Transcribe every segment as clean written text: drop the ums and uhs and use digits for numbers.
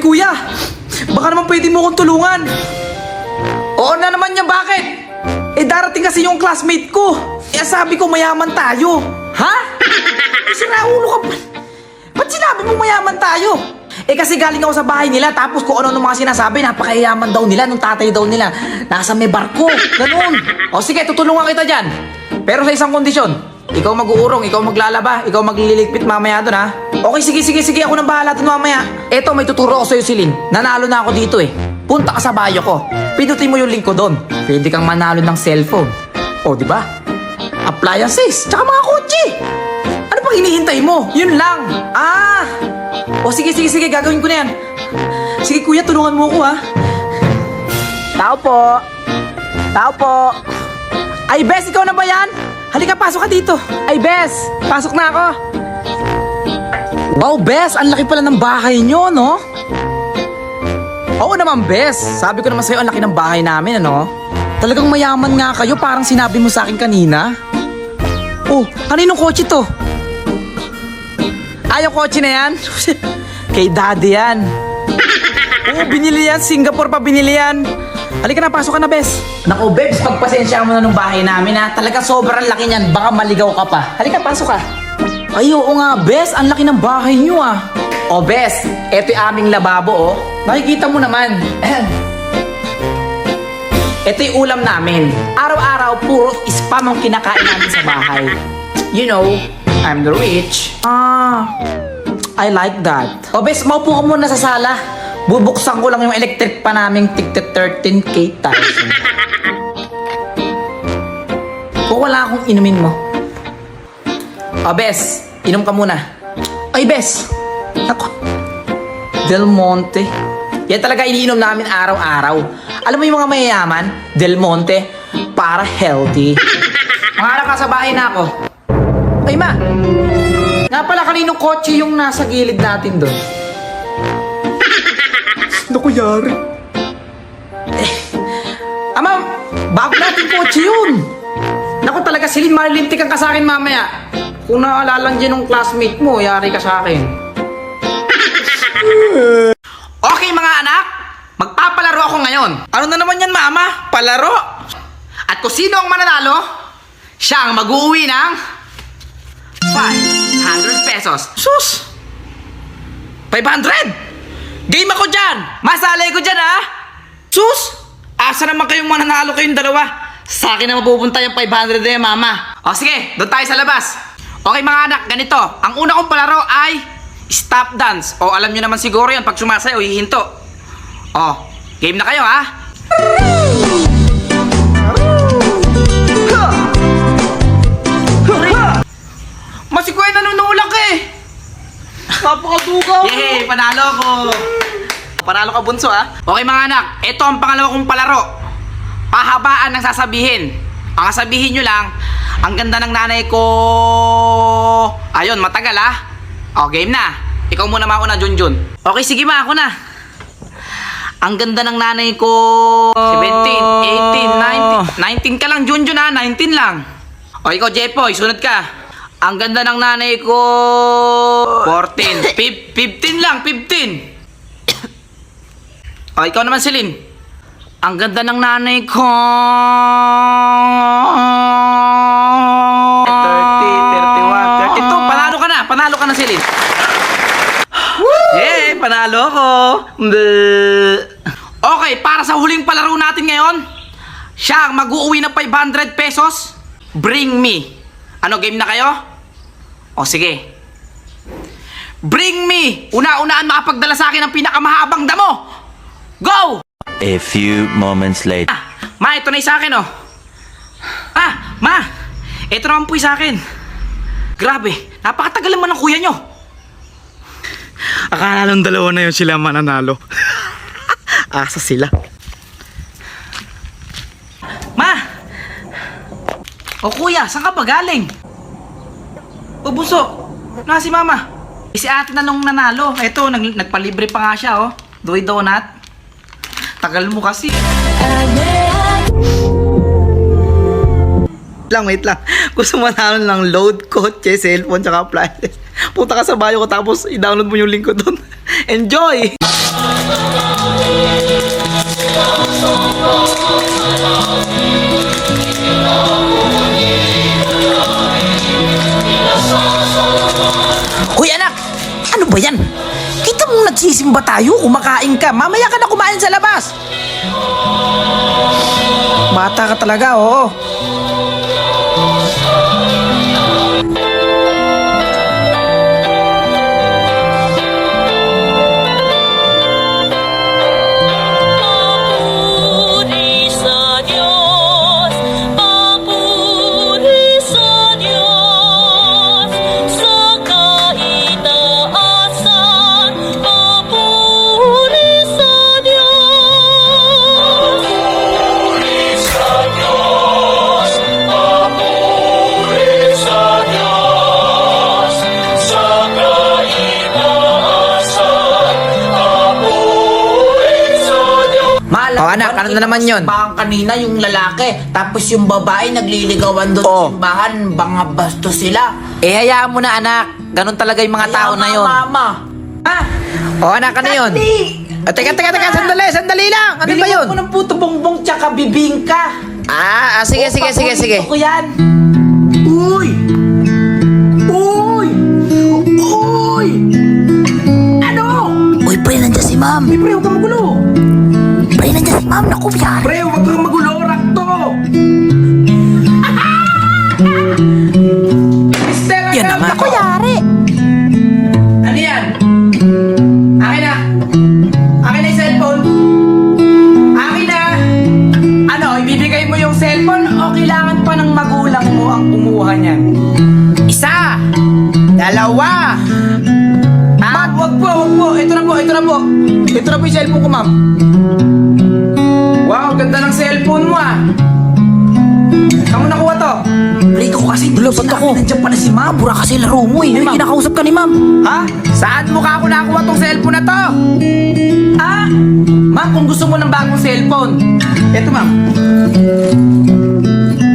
kuya, baka naman pwede mo akong tulungan. Oo na naman niya, bakit? Darating kasi yung classmate ko. Sabi ko mayaman tayo. Ha? Sinaulo ka ba? Ba't sinabi mo mayaman tayo? Kasi galing ako sa bahay nila, tapos kung ano mga sinasabi, napakayaman daw nila, nung tatay daw nila, nasa may barko, ganun. O sige, tutulungan kita dyan. Pero sa isang kondisyon, ikaw mag-uurong, ikaw maglalaba, ikaw magliligpit mamaya doon, ha? Okay, sige, ako nang bahala doon mamaya. Eto, may tuturo ko sa'yo, Celine. Nanalo na ako dito Punta ka sa bayo ko. Pindutin mo yung link ko doon. Pwede kang manalo ng cellphone. O, di ba? Appliances, tsaka mga kotse. Ano pang hinihintay mo? Yun lang. O sige, gagawin ko na yan. Sige kuya, tulungan mo ako, ha? Tao po. Ay, Bes, ikaw na ba yan? Halika, pasok ka dito. Ay, Bes, pasok na ako. Wow, Bes, ang laki pala ng bahay nyo, no? Oo naman, Bes. Sabi ko naman sa'yo, ang laki ng bahay namin, ano? Talagang mayaman nga kayo, parang sinabi mo sa akin kanina. Oh, kaninong kotse to? Yung kotse na yan? Kay daddy yan. Oo, binili yan. Singapore pa binili yan. Halika na, pasok ka na, Bes. Naku, Bebs, pagpasensya mo na nung bahay namin, ha? Talaga sobrang laki niyan. Baka maligaw ka pa. Halika, pasok ka. Ay, oo nga, Bes. Ang laki ng bahay nyo, ah. O, Bes, eto yung aming lababo, oh. Nakikita mo naman. Ito yung ulam namin. Araw-araw, puro spam ang kinakain namin sa bahay. You know, I'm the rich. I like that. O, Bes, maupo ka muna sa sala. Bubuksan ko lang yung electric pa naming tigte 13K thousand. Kung wala akong inumin mo. O, Bes, inom ka muna. Ay, Bes. Ako. Del Monte. Yan talaga iniinom namin araw-araw. Alam mo yung mga mayayaman? Del Monte. Para healthy. Mga anak ka sa bahay na ako. Ay, ma. Nga pala, kaninong kotse yung nasa gilid natin doon? Naku, yari. Ama, bago natin kotse yun. Naku, talaga, Celine, malilintikan ka sa akin mamaya. Kung naalalang dyan ng classmate mo, yari ka sa akin. Okay, mga anak, magpapalaro ako ngayon. Ano na naman yan, mama? Palaro? At kung sino ang mananalo, siya ang mag-uuwi ng 500 pesos. Sus! 500? Game ako dyan! Masalay ko dyan, ha? Sus! Asa naman kayong mananalo kayong dalawa? Sa akin na mapupunta yung 500 na yan, mama. O sige, doon tayo sa labas. Okay, mga anak, ganito. Ang una kong palaro ay stop dance. O, alam nyo naman siguro yan. Pag sumasayaw, hihinto. O, game na kayo, ha? Masikoy, nanunulak Napakadugaw. Yay, panalo ko. Panalo ka, bunso, ha? Okay, mga anak. Ito ang pangalawa kong palaro. Pahabaan ng sasabihin. Ang sabihin nyo lang, ang ganda ng nanay ko. Ayun, matagal, ha? O, game na. Ikaw muna mauna, Junjun. Okay, sige ma, ako na. Ang ganda ng nanay ko. 17, 18, 19. 19 ka lang, Junjun, ha? 19 lang. O, ikaw, Jepoy, sunod ka. Ang ganda ng nanay ko. 14. 15 lang, 15. O, ikaw naman, Celine. Ang ganda ng nanay ko. 30, 31, 32. Panalo ka na, Celine. Yay, panalo ko. Okay, para sa huling palaro natin ngayon, siya ang mag-uuwi ng 500 pesos. Bring me. Ano, game na kayo? O, sige. Bring me. Una-unaan makapagdala sa akin ng pinakamahabang damo. Go! A few moments later. Ma, ito na yung sa akin, oh. Ma, ito naman po yung sa akin. Grabe, napakatagal naman ng kuya nyo. Akala lang dalawa na yun sila mananalo. Asa sila. Ma! O kuya, saan ka ba galing? O buso, na si mama. Si ate na nung nanalo. Eto, nagpalibre pa nga siya, oh. Doy donut. Tagal mo kasi. Wait lang. Gusto mo manalo ng load, kotse, cellphone, tsaka appliances. Punta ka sa bayo ko tapos i-download mo yung link ko doon. Enjoy! Hoy anak, ano ba yan? Kita mong nagsisimba tayo, kumakain ka. Mamaya ka na kumain sa labas. Bata ka talaga, oo. Papuri sa Diyos, papuri sa Diyos, sa kaitaasan, papuri sa Diyos. Papuri sa Diyos, papuri sa Diyos, sa kaitaasan, papuri sa Diyos. Oh, anak, ano na naman yun? Simbahan kanina yung lalaki, tapos yung babae nagliligawan doon Oh. sa simbahan, mga bastos sila. Eh, hayaan mo na anak. Ganon talaga yung mga tao na yun. Mama. Ha? Oh, anak, ano yun? Teka, sandali lang. Ano ba Bilingan yun? ko ng puto bongbong tsaka bibingka. Sige. Paborito ko yan. Uy! Uy! Uy! Ano? Uy, pre, nandiyan si ma'am. Pre, huwag kang magulo. Pre, nandiyan si ma'am. Naku, biyar. Pre, huwag kang magulo. Rakto! Mister, Yan naman. Naku, yari. Ano yan? Akin na. Akin na yung cellphone. Akin na. Ano, ibibigay mo yung cellphone o kailangan pa ng magulang mo ang kumuha niyan? Isa. Dalawa. Ma'am, wag po. Ito na po. Ito na po yung cellphone ko, ma'am. Wow, ganda ng cellphone mo ah. Kamu nakuha to? Pre, ito ko kasi. Lupot ako. Nandiyan pa na si ma'am. Bura kasi laro mo eh. Ay, May ma'am. kinakausap ka ni ma'am. Ha? Saan mo ka ako nakuha tong cellphone na to? Ah? Ma'am, kung gusto mo ng bagong cellphone. Ito, ma'am.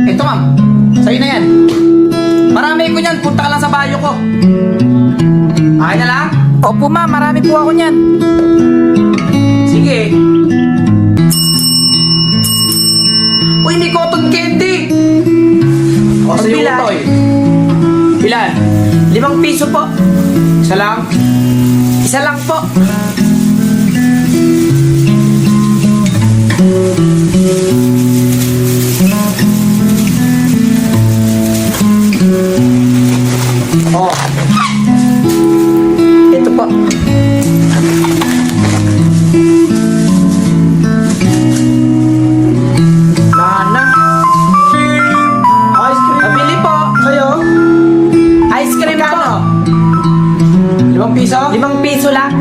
Ito, ma'am. Sa'yo na yan. Marami ko niyan. Punta ka lang sa bayo ko. Okay na lang? Opo, ma'am. Marami po ako niyan. Sige. Uy, may cotton candy. O, sa'yo Ilan? ko to eh. Ilan? 5 piso po. Isa lang? Isa lang po. Oh. Ito po. Nana. Ice cream. Pabili po. Kayo? Ice cream po. 5 piso? 5 piso lang.